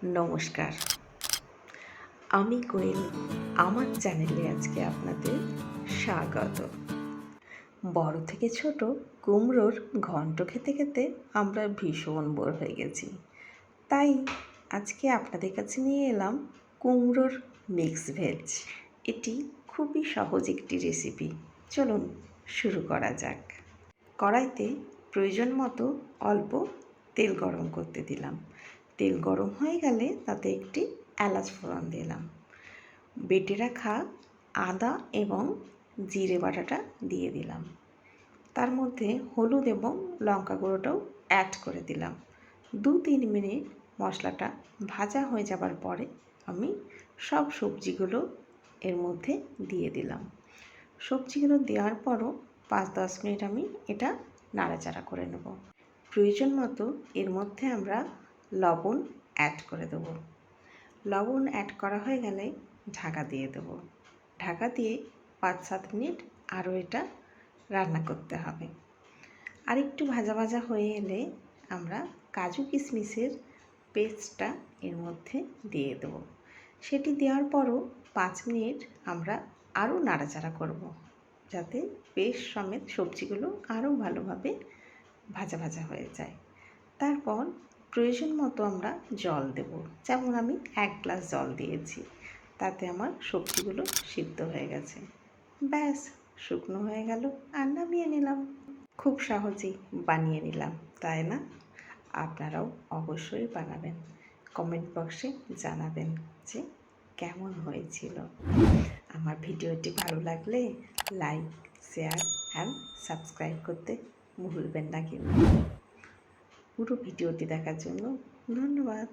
নমস্কার, আমি কোয়েল। আমার চ্যানেলে আজকে আপনাদের স্বাগত। বড় থেকে ছোট কুমড়োর ঘন্ট খেতে খেতে আমরা ভীষণ বোর হয়ে গেছি। তাই আজকে আপনাদের কাছে নিয়ে এলাম কুমড়োর মিক্স ভেজ। এটি খুবই সহজ একটি রেসিপি। চলুন শুরু করা যাক। কড়াইতে প্রয়োজন মতো অল্প তেল গরম করতে দিলাম। তেল গরম হয়ে গেলে তাতে একটি এলাচ ফোড়ন দিলাম। বেটে রাখা আদা এবং জিরে বাটাটা দিয়ে দিলাম। তার মধ্যে হলুদ এবং লঙ্কা গুঁড়োটাও অ্যাড করে দিলাম। 2-3 মিনিট মশলাটা ভাজা হয়ে যাবার পরে আমি সব সবজিগুলো এর মধ্যে দিয়ে দিলাম। সবজিগুলো দেওয়ার পরও 5-10 মিনিট আমি এটা নাড়াচাড়া করে নেব। প্রয়োজন মতো এর মধ্যে আমরা লবণ অ্যাড করে দেব। লবণ অ্যাড করা হয়ে গেলে ঢাকা দিয়ে দেব। ঢাকা দিয়ে 5-7 মিনিট আরও এটা রান্না করতে হবে। আর একটু ভাজা ভাজা হয়ে এলে আমরা কাজু কিশমিশের পেস্টটা এর মধ্যে দিয়ে দেব। সেটি দেওয়ার পরও 5 মিনিট আমরা আরও নাড়াচাড়া করব, যাতে পেস্ট সমেত সবজিগুলো আরও ভালোভাবে ভাজা ভাজা হয়ে যায়। তারপর প্রয়োজন মতো আমরা জল দেব। যেমন আমি 1 গ্লাস জল দিয়েছি, তাতে আমার সবজিগুলো সিদ্ধ হয়ে গেছে। ব্যাস, শুকনো হয়ে গেল আর নামিয়ে নিলাম। খুব সহজেই বানিয়ে নিলাম, তাই না? আপনারাও অবশ্যই বানাবেন। কমেন্ট বক্সে জানাবেন যে কেমন হয়েছিল। আমার ভিডিওটি ভালো লাগলে লাইক, শেয়ার অ্যান্ড সাবস্ক্রাইব করতে ভুলবেন না কিন্তু। পুরো ভিডিওটি দেখার জন্য ধন্যবাদ।